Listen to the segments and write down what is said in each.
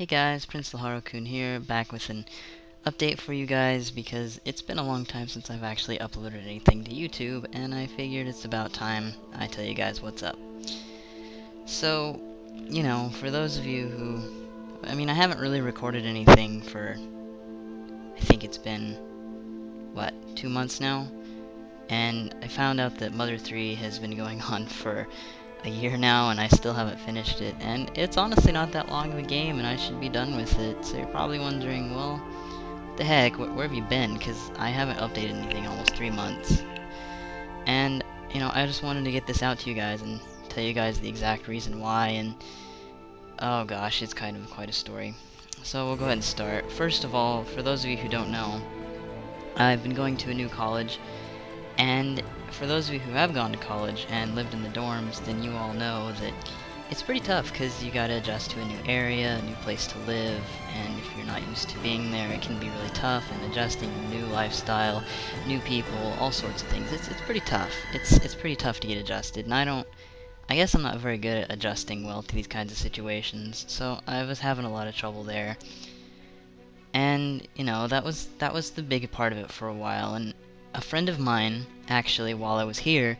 Hey guys, Prince Laharl here, back with an update for you guys because it's been a long time since I've actually uploaded anything to YouTube, and I figured it's about time I tell you guys what's up. So, for those of you who... I haven't really recorded anything for... I think it's been, 2 months now? And I found out that Mother 3 has been going on for a year now, and I still haven't finished it, and it's honestly not that long of a game, and I should be done with it. So you're probably wondering, well, what the heck, where have you been? Because I haven't updated anything in almost 3 months. And, I just wanted to get this out to you guys and tell you guys the exact reason why, and oh gosh, it's kind of quite a story. So we'll go ahead and start. First of all, for those of you who don't know, I've been going to a new college, and for those of you who have gone to college and lived in the dorms, then you all know that it's pretty tough because you gotta adjust to a new area, a new place to live, and if you're not used to being there, it can be really tough, and adjusting to a new lifestyle, new people, all sorts of things. It's pretty tough. It's pretty tough to get adjusted, and I guess I'm not very good at adjusting well to these kinds of situations, so I was having a lot of trouble there. And, that was the big part of it for a while, and a friend of mine, actually, while I was here,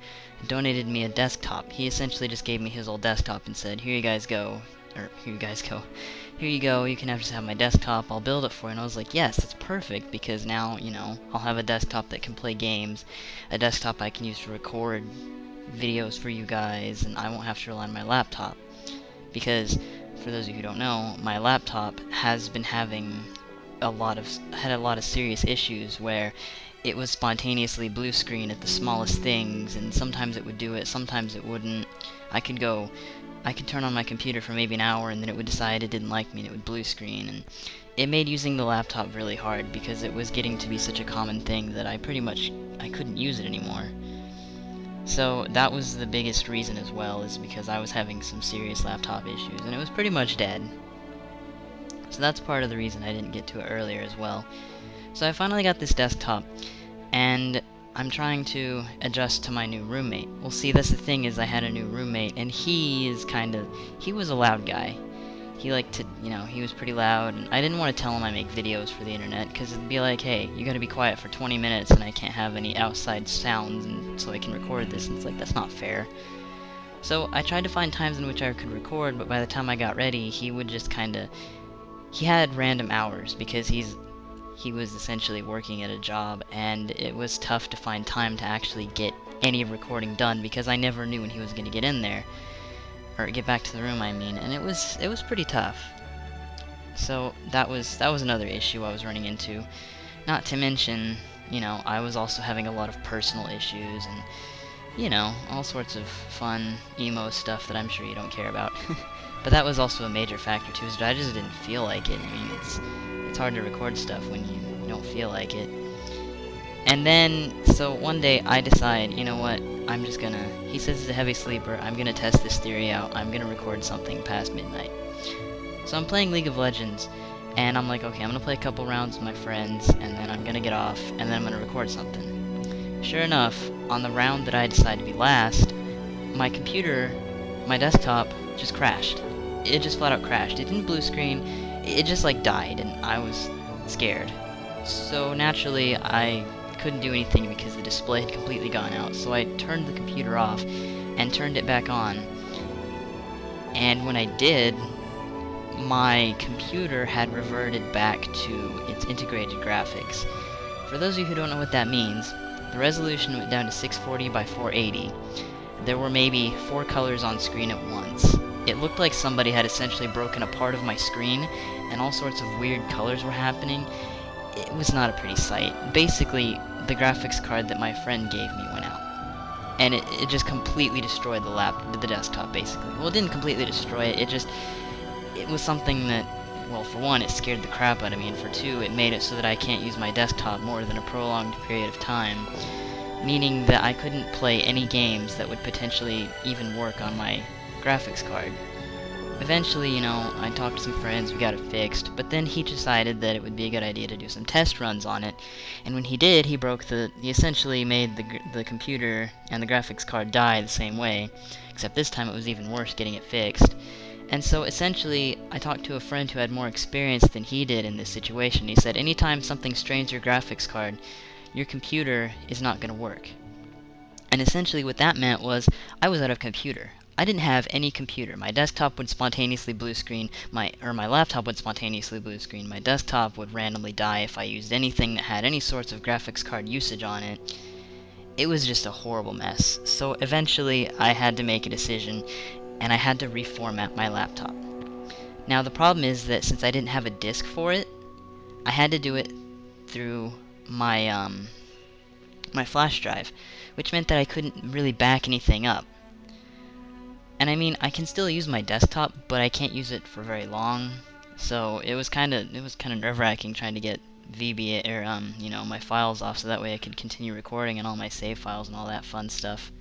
donated me a desktop. He essentially just gave me his old desktop and said, here you go, you can just have my desktop, I'll build it for you. And I was like, yes, that's perfect, because now, I'll have a desktop that can play games, a desktop I can use to record videos for you guys, and I won't have to rely on my laptop. Because, for those of you who don't know, my laptop has been having a lot of serious issues where it was spontaneously blue screen at the smallest things, and sometimes it would do it, sometimes it wouldn't. I could turn on my computer for maybe an hour, and then it would decide it didn't like me, and it would blue screen, and it made using the laptop really hard, because it was getting to be such a common thing that I couldn't use it anymore. So that was the biggest reason as well, is because I was having some serious laptop issues, and it was pretty much dead. So that's part of the reason I didn't get to it earlier as well. So I finally got this desktop, and I'm trying to adjust to my new roommate. Well, see, that's the thing, is I had a new roommate, and he was a loud guy. He liked to, he was pretty loud, and I didn't want to tell him I make videos for the internet, because it'd be like, hey, you gotta be quiet for 20 minutes, and I can't have any outside sounds, and so I can record this, and it's like, that's not fair. So I tried to find times in which I could record, but by the time I got ready, he would just he had random hours, because he was essentially working at a job, and it was tough to find time to actually get any recording done, because I never knew when he was going to get in there, or get back to the room, and it was pretty tough. So that was another issue I was running into. Not to mention, I was also having a lot of personal issues, and, all sorts of fun, emo stuff that I'm sure you don't care about. But that was also a major factor too, is that I just didn't feel like it. It's hard to record stuff when you don't feel like it. And then, so one day I decide, you know what, he says he's a heavy sleeper, I'm gonna test this theory out, I'm gonna record something past midnight. So I'm playing League of Legends, and I'm like, okay, I'm gonna play a couple rounds with my friends, and then I'm gonna get off, and then I'm gonna record something. Sure enough, on the round that I decided to be last, my desktop just crashed. It just flat out crashed. It didn't blue screen, it just died, and I was scared. So naturally I couldn't do anything because the display had completely gone out. So I turned the computer off and turned it back on. And when I did, my computer had reverted back to its integrated graphics. For those of you who don't know what that means, the resolution went down to 640 by 480. There were maybe 4 colors on screen at once. It looked like somebody had essentially broken a part of my screen, and all sorts of weird colors were happening. It was not a pretty sight. Basically, the graphics card that my friend gave me went out. And it just completely destroyed the desktop, basically. Well, it didn't completely destroy it, it was something that, well, for one, it scared the crap out of me, and for two, it made it so that I can't use my desktop more than a prolonged period of time. Meaning that I couldn't play any games that would potentially even work on my graphics card. Eventually, I talked to some friends, we got it fixed, but then he decided that it would be a good idea to do some test runs on it, and when he did, he essentially made the computer and the graphics card die the same way, except this time it was even worse getting it fixed. And so essentially, I talked to a friend who had more experience than he did in this situation. He said, anytime something strains your graphics card, your computer is not going to work. And essentially what that meant was, I was out of computer. I didn't have any computer. My desktop would spontaneously blue screen, my laptop would spontaneously blue screen, my desktop would randomly die if I used anything that had any sorts of graphics card usage on it. It was just a horrible mess. So eventually I had to make a decision, and I had to reformat my laptop. Now the problem is that since I didn't have a disk for it, I had to do it through my my flash drive, which meant that I couldn't really back anything up. And I mean, I can still use my desktop, but I can't use it for very long. So it was kind of nerve-wracking trying to get VBA or my files off, so that way I could continue recording and all my save files and all that fun stuff.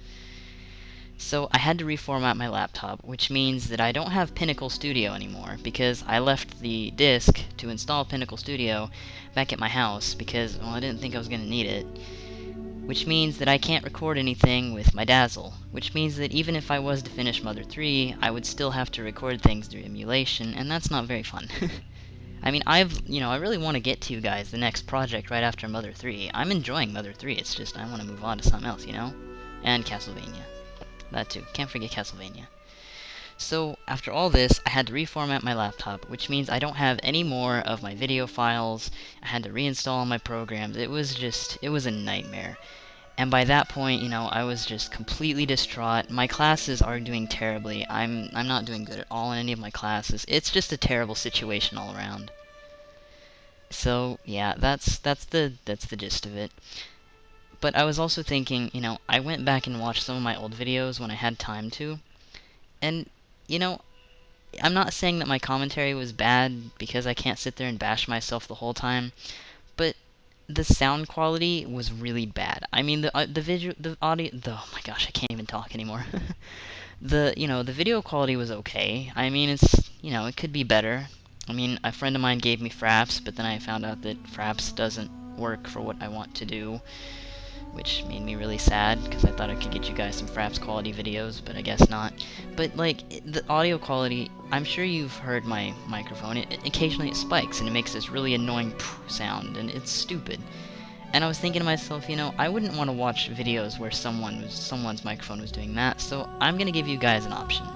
So I had to reformat my laptop, which means that I don't have Pinnacle Studio anymore, because I left the disk to install Pinnacle Studio back at my house because, well, I didn't think I was going to need it. Which means that I can't record anything with my Dazzle, which means that even if I was to finish Mother 3, I would still have to record things through emulation, and that's not very fun. I mean, I really want to get to you guys the next project right after Mother 3. I'm enjoying Mother 3, it's just I want to move on to something else, And Castlevania. That too. Can't forget Castlevania. So, after all this, I had to reformat my laptop, which means I don't have any more of my video files. I had to reinstall all my programs. It was a nightmare. And by that point, I was just completely distraught. My classes are doing terribly. I'm not doing good at all in any of my classes. It's just a terrible situation all around. So, yeah, that's the gist of it. But I was also thinking, I went back and watched some of my old videos when I had time to. And, I'm not saying that my commentary was bad because I can't sit there and bash myself the whole time, but the sound quality was really bad. I mean, oh my gosh, I can't even talk anymore. The video quality was okay. I mean, it's, it could be better. I mean, a friend of mine gave me Fraps, but then I found out that Fraps doesn't work for what I want to do, which made me really sad, because I thought I could get you guys some Fraps quality videos, but I guess not. But, the audio quality, I'm sure you've heard my microphone. Occasionally it spikes, and it makes this really annoying sound, and it's stupid. And I was thinking to myself, I wouldn't want to watch videos where someone's microphone was doing that, so I'm going to give you guys an option.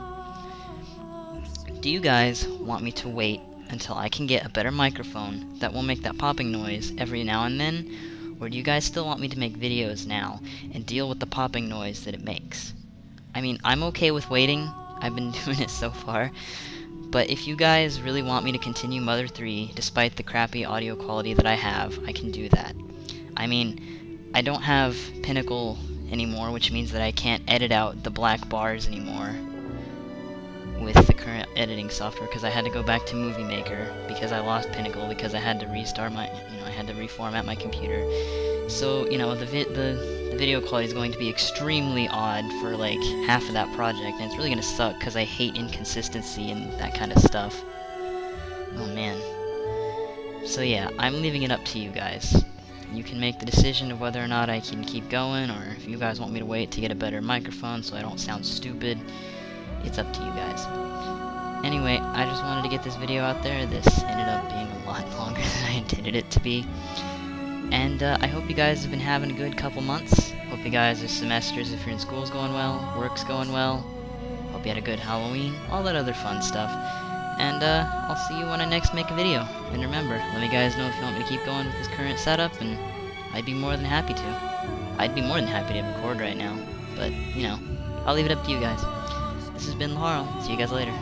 Do you guys want me to wait until I can get a better microphone that won't make that popping noise every now and then? Or do you guys still want me to make videos now and deal with the popping noise that it makes? I mean, I'm okay with waiting. I've been doing it so far. But if you guys really want me to continue Mother 3, despite the crappy audio quality that I have, I can do that. I mean, I don't have Pinnacle anymore, which means that I can't edit out the black bars anymore with the current editing software, because I had to go back to Movie Maker because I lost Pinnacle, because I had to restart I had to reformat my computer. So, the video quality is going to be extremely odd for half of that project, and it's really going to suck because I hate inconsistency and that kind of stuff. Oh man. So yeah, I'm leaving it up to you guys. You can make the decision of whether or not I can keep going, or if you guys want me to wait to get a better microphone so I don't sound stupid. It's up to you guys. Anyway, I just wanted to get this video out there. This ended up being a lot longer than I intended it to be. And I hope you guys have been having a good couple months. Hope you guys' semesters, if you're in school's going well, work's going well. Hope you had a good Halloween, all that other fun stuff. And I'll see you when I next make a video. And remember, let me guys know if you want me to keep going with this current setup, and I'd be more than happy to. I'd be more than happy to record right now. But, I'll leave it up to you guys. This has been Laharl. See you guys later.